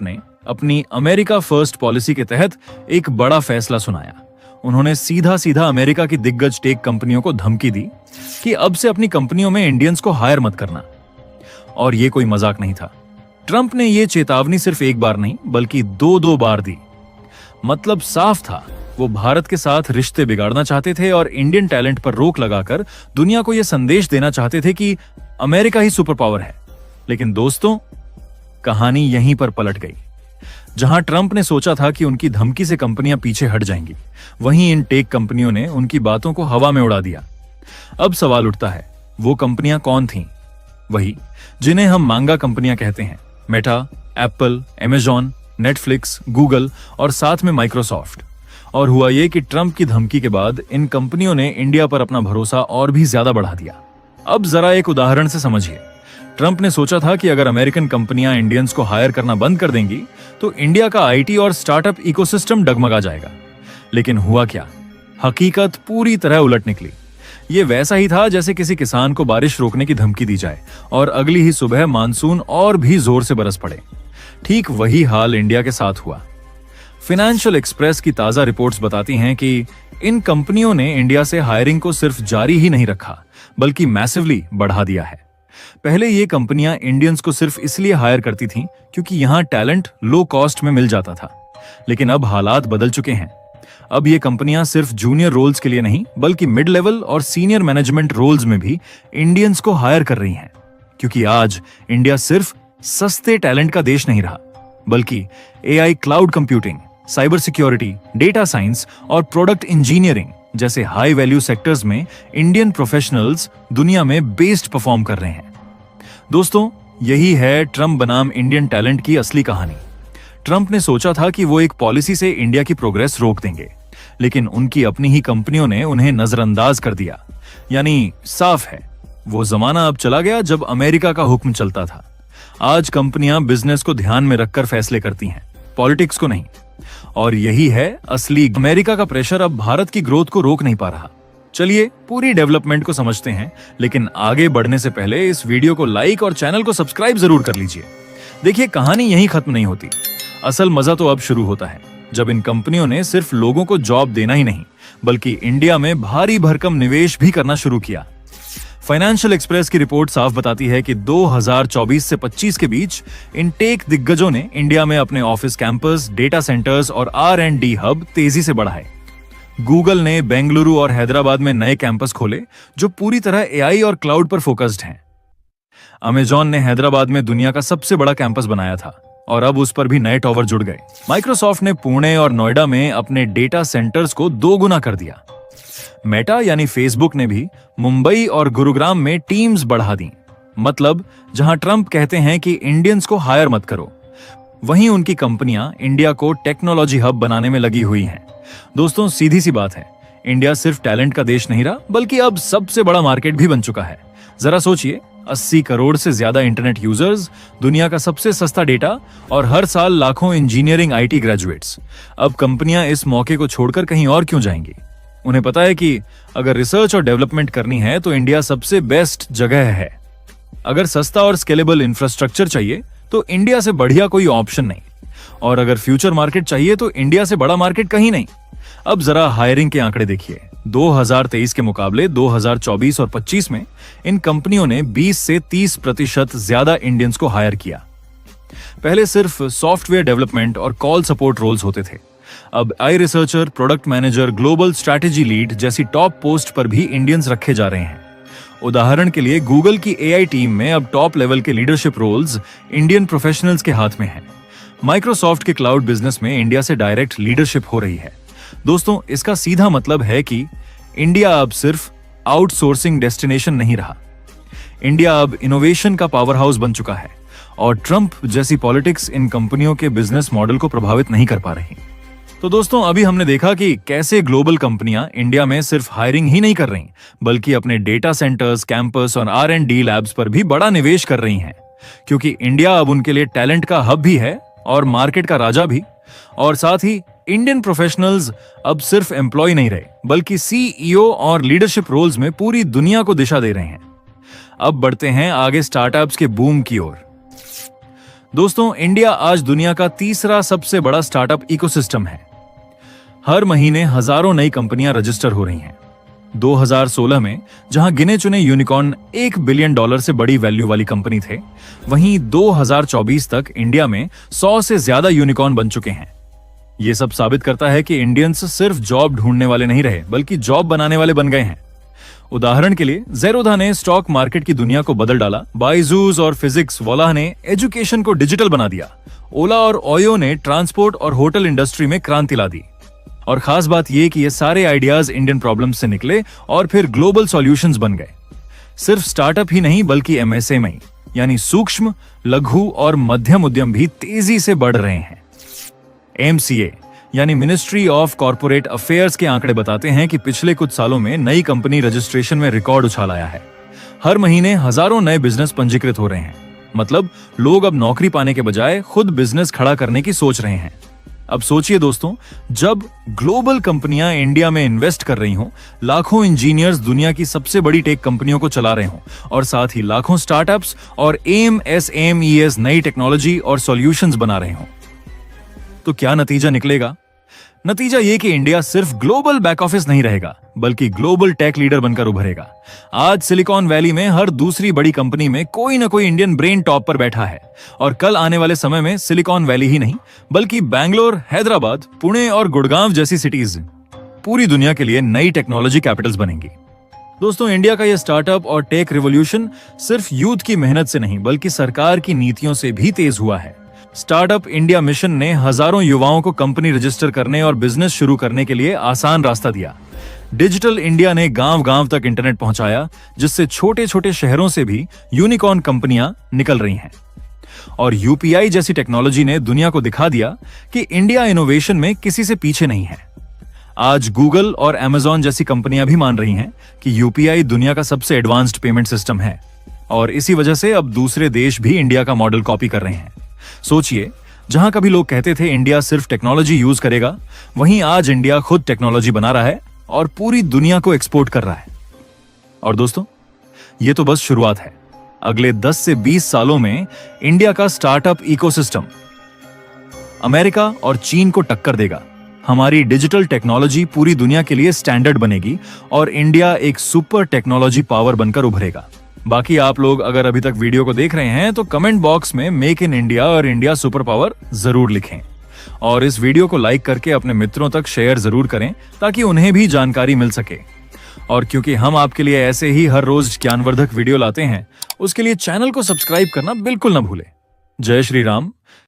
ने अपनी America first policy के तहत एक बड़ा फैसला सुनाया। उन्होंने सीधा सीधा अमेरिका की दिग्गज टेक कंपनियों को धमकी दी कि अब से अपनी कंपनियों में इंडियंस को हायर मत करना। और ये कोई मजाक नहीं था। ट्रंप ने ये चेतावनी सिर्फ एक बार नहीं बल्कि दो बार दी। मतलब साफ था, वो भारत के साथ रिश्ते बिगाड़ना चाहते थे और इंडियन टैलेंट पर रोक लगाकर दुनिया को यह संदेश देना चाहते थे कि अमेरिका ही सुपर पावर है। लेकिन दोस्तों, कहानी यहीं पर पलट गई। जहां ट्रंप ने सोचा था कि उनकी धमकी से कंपनियां पीछे हट जाएंगी, वहीं इन टेक कंपनियों ने उनकी बातों को हवा में उड़ा दिया। अब सवाल उठता है, वो कंपनियां कौन थीं? वही जिन्हें हम मांगा कंपनियां कहते हैं। Meta, Apple, Amazon, Netflix, Google और साथ में माइक्रोसॉफ्ट। और हुआ ये कि ट्रंप की धमकी के बाद इन कंपनियों ने इंडिया पर अपना भरोसा और भी ज्यादा बढ़ा दिया। अब जरा एक उदाहरण से समझिए। ट्रंप ने सोचा था कि अगर अमेरिकन कंपनियां इंडियंस को हायर करना बंद कर देंगी तो इंडिया का आईटी और स्टार्टअप इकोसिस्टम डगमगा जाएगा। लेकिन हुआ क्या? हकीकत पूरी तरह उलट निकली। ये वैसा ही था जैसे किसी किसान को बारिश रोकने की धमकी दी जाए और अगली ही सुबह मानसून और भी जोर से बरस पड़े। ठीक वही हाल इंडिया के साथ हुआ। फाइनेंशियल एक्सप्रेस की ताजा रिपोर्ट्स बताती हैं कि इन कंपनियों ने इंडिया से हायरिंग को सिर्फ जारी ही नहीं रखा बल्कि मैसिवली बढ़ा दिया है। पहले ये कंपनियां इंडियंस को सिर्फ इसलिए हायर करती थीं क्योंकि यहां टैलेंट लो कॉस्ट में मिल जाता था। लेकिन अब हालात बदल चुके हैं। अब ये कंपनियां सिर्फ जूनियर रोल्स के लिए नहीं बल्कि मिड लेवल और सीनियर मैनेजमेंट रोल्स में भी इंडियंस को हायर कर रही हैं। क्योंकि आज इंडिया सिर्फ सस्ते टैलेंट का देश नहीं रहा बल्कि AI, cloud computing, cyber security, data science और प्रोडक्ट इंजीनियरिंग जैसे हाई वैल्यू सेक्टर्स में इंडियन प्रोफेशनल्स दुनिया में बेस्ट परफॉर्म कर रहे हैं। दोस्तों, यही है ट्रंप बनाम इंडियन टैलेंट की असली कहानी। ट्रंप ने सोचा था कि वो एक पॉलिसी से इंडिया की प्रोग्रेस रोक देंगे, लेकिन उनकी अपनी ही कंपनियों ने उन्हें नजरअंदाज कर दिया। यानी साफ है, वो जमाना अब चला गया जब अमेरिका का हुक्म चलता था। आज कंपनियां बिजनेस को ध्यान में रखकर फैसले करती हैं, पॉलिटिक्स को नहीं। और यही है असली अमेरिका का प्रेशर अब भारत की ग्रोथ को रोक नहीं पा रहा। चलिए पूरी डेवलपमेंट को समझते हैं, लेकिन आगे बढ़ने से पहले इस वीडियो को लाइक और चैनल को सब्सक्राइब जरूर कर लीजिए। देखिए, कहानी यहीं खत्म नहीं होती। असल मजा तो अब शुरू होता है जब इन कंपनियों ने सिर्फ लोगों को जॉब देना ही नहीं बल्कि इंडिया में भारी भरकम निवेश भी करना शुरू किया। फाइनेंशियल एक्सप्रेस की रिपोर्ट साफ बताती है कि 2024 से 25 के बीच इन टेक दिग्गजों ने इंडिया में अपने ऑफिस कैंपस, डेटा सेंटर्स और R&D हब तेजी से बढ़ाए। गूगल ने बेंगलुरु और हैदराबाद में नए कैंपस खोले जो पूरी तरह एआई और क्लाउड पर फोकस्ड हैं। अमेजॉन ने हैदराबाद में दुनिया का सबसे बड़ा कैंपस बनाया था और अब उस पर भी नए टॉवर जुड़ गए। माइक्रोसॉफ्ट ने पुणे और नोएडा में अपने डेटा सेंटर्स को 2 गुना कर दिया। मेटा यानी फेसबुक ने भी मुंबई और गुरुग्राम में टीम्स बढ़ा दी। मतलब जहां ट्रंप कहते हैं कि इंडियंस को हायर मत करो, वहीं उनकी कंपनियां इंडिया को टेक्नोलॉजी हब बनाने में लगी हुई हैं। दोस्तों, सीधी सी बात है, इंडिया सिर्फ टैलेंट का देश नहीं रहा बल्कि अब सबसे बड़ा मार्केट भी बन चुका है। जरा सोचिए, 80 करोड़ से ज्यादा इंटरनेट यूजर्स, दुनिया का सबसे सस्ता डेटा और हर साल लाखों इंजीनियरिंग आईटी ग्रेजुएट्स। अब कंपनियां इस मौके को छोड़कर कहीं और क्यों जाएंगी? उन्हें पता है कि अगर रिसर्च और डेवलपमेंट करनी है तो इंडिया सबसे बेस्ट जगह है। अगर सस्ता और स्केलेबल इंफ्रास्ट्रक्चर चाहिए तो इंडिया से बढ़िया कोई ऑप्शन नहीं। और अगर फ्यूचर मार्केट चाहिए तो इंडिया से बड़ा मार्केट कहीं नहीं। अब जरा हायरिंग के आंकड़े देखिए। 2023 के मुकाबले 2024 और 25 में इन कंपनियों ने 20 से 30% ज्यादा इंडियंस को हायर किया। पहले सिर्फ सॉफ्टवेयर डेवलपमेंट और कॉल सपोर्ट रोल्स होते थे। अब AI researcher, product manager, global strategy lead जैसी टॉप पोस्ट पर भी इंडियंस रखे जा रहे हैं। उदाहरण के लिए गूगल की एआई टीम में अब टॉप लेवल के लीडरशिप रोल्स इंडियन प्रोफेशनल्स के हाथ में हैं। माइक्रोसॉफ्ट के क्लाउड बिजनेस में इंडिया से डायरेक्ट लीडरशिप हो रही है। दोस्तों, इसका सीधा मतलब है कि इंडिया अब सिर्फ आउटसोर्सिंग डेस्टिनेशन नहीं रहा। इंडिया अब इनोवेशन का पावर हाउस बन चुका है और ट्रंप जैसी पॉलिटिक्स इन कंपनियों के बिजनेस मॉडल को प्रभावित नहीं कर पा रही। तो दोस्तों, अभी हमने देखा कि कैसे ग्लोबल कंपनियां इंडिया में सिर्फ हायरिंग ही नहीं कर रही बल्कि अपने डेटा सेंटर्स, कैंपस और R&D लैब्स पर भी बड़ा निवेश कर रही हैं। क्योंकि इंडिया अब उनके लिए टैलेंट का हब भी है और मार्केट का राजा भी। और साथ ही इंडियन प्रोफेशनल्स अब सिर्फ एम्प्लॉय नहीं रहे बल्कि CEO और लीडरशिप रोल्स में पूरी दुनिया को दिशा दे रहे हैं। अब बढ़ते हैं आगे स्टार्टअप्स के बूम की ओर। दोस्तों, इंडिया आज दुनिया का तीसरा सबसे बड़ा स्टार्टअप इकोसिस्टम है। हर महीने हजारों नई कंपनियां रजिस्टर हो रही हैं। 2016 में जहां गिने चुने यूनिकॉर्न $1 बिलियन से बड़ी वैल्यू वाली कंपनी थे, वहीं 2024 तक इंडिया में 100 से ज्यादा यूनिकॉर्न बन चुके हैं। ये सब साबित करता है कि इंडियंस सिर्फ जॉब ढूंढने वाले नहीं रहे, बल्कि जॉब बनाने वाले बन गए हैं। उदाहरण के लिए ज़ेरोधा ने स्टॉक मार्केट की दुनिया को बदल डाला, बायजूस और फिजिक्स वाला ने एजुकेशन को डिजिटल बना दिया, ओला और ओयो ने ट्रांसपोर्ट और होटल इंडस्ट्री में क्रांति ला दी। और खास बात यह कि ये सारे आइडियाज इंडियन प्रॉब्लम्स से निकले और फिर ग्लोबल सॉल्यूशंस बन गए। सिर्फ स्टार्टअप ही नहीं, बल्कि एमएसएमई यानी सूक्ष्म, लघु और मध्यम उद्यम भी तेजी से बढ़ रहे हैं। एमसीए यानी मिनिस्ट्री ऑफ कॉर्पोरेट अफेयर्स के आंकड़े बताते हैं कि पिछले कुछ सालों में नई कंपनी रजिस्ट्रेशन में रिकॉर्ड उछाल आया है। हर महीने हजारों नए बिजनेस पंजीकृत हो रहे हैं। मतलब लोग अब नौकरी पाने के बजाय खुद बिजनेस खड़ा करने की सोच रहे हैं। अब सोचिए दोस्तों, जब ग्लोबल कंपनियां इंडिया में इन्वेस्ट कर रही हों, लाखों इंजीनियर्स दुनिया की सबसे बड़ी टेक कंपनियों को चला रहे हों और साथ ही लाखों स्टार्टअप्स और एमएसएमईएस नई टेक्नोलॉजी और सॉल्यूशंस बना रहे हों, तो क्या नतीजा निकलेगा? नतीजा ये कि इंडिया सिर्फ ग्लोबल बैक ऑफिस नहीं रहेगा, बल्कि ग्लोबल टेक लीडर बनकर उभरेगा। आज सिलिकॉन वैली में हर दूसरी बड़ी कंपनी में कोई ना कोई इंडियन ब्रेन टॉप पर बैठा है, और कल आने वाले समय में सिलिकॉन वैली ही नहीं, बल्कि बैंगलोर, हैदराबाद, पुणे और गुड़गांव जैसी सिटीज पूरी दुनिया के लिए नई टेक्नोलॉजी कैपिटल्स बनेंगी। दोस्तों, इंडिया का यह स्टार्टअप और टेक रिवॉल्यूशन सिर्फ यूथ की मेहनत से नहीं, बल्कि सरकार की नीतियों से भी तेज हुआ है। स्टार्टअप इंडिया मिशन ने हजारों युवाओं को कंपनी रजिस्टर करने और बिजनेस शुरू करने के लिए आसान रास्ता दिया। डिजिटल इंडिया ने गांव-गांव तक इंटरनेट पहुंचाया, जिससे छोटे-छोटे शहरों से भी यूनिकॉर्न कंपनियां निकल रही हैं। और यूपीआई जैसी टेक्नोलॉजी ने दुनिया को दिखा दिया कि इंडिया इनोवेशन में किसी से पीछे नहीं है। आज गूगल और अमेज़न जैसी कंपनियां भी मान रही हैं कि यूपीआई दुनिया का सबसे एडवांस्ड पेमेंट सिस्टम है, और इसी वजह से अब दूसरे देश भी इंडिया का मॉडल कॉपी कर रहे हैं। सोचिए, जहां कभी लोग कहते थे इंडिया सिर्फ टेक्नोलॉजी यूज करेगा, वहीं आज इंडिया खुद टेक्नोलॉजी बना रहा है और पूरी दुनिया को एक्सपोर्ट कर रहा है। और दोस्तों, ये तो बस शुरुआत है। अगले 10 से 20 सालों में इंडिया का स्टार्टअप इकोसिस्टम अमेरिका और चीन को टक्कर देगा। हमारी डिजिटल टेक्नोलॉजी पूरी दुनिया के लिए स्टैंडर्ड बनेगी और इंडिया एक सुपर टेक्नोलॉजी पावर बनकर उभरेगा। बाकी आप लोग अगर अभी तक वीडियो को देख रहे हैं तो कमेंट बॉक्स में मेक इन इंडिया और इंडिया सुपर पावर जरूर लिखें, और इस वीडियो को लाइक करके अपने मित्रों तक शेयर जरूर करें ताकि उन्हें भी जानकारी मिल सके। और क्योंकि हम आपके लिए ऐसे ही हर रोज ज्ञानवर्धक वीडियो लाते हैं, उसके लिए चैनल को सब्सक्राइब करना बिल्कुल ना भूलें। जय श्री राम।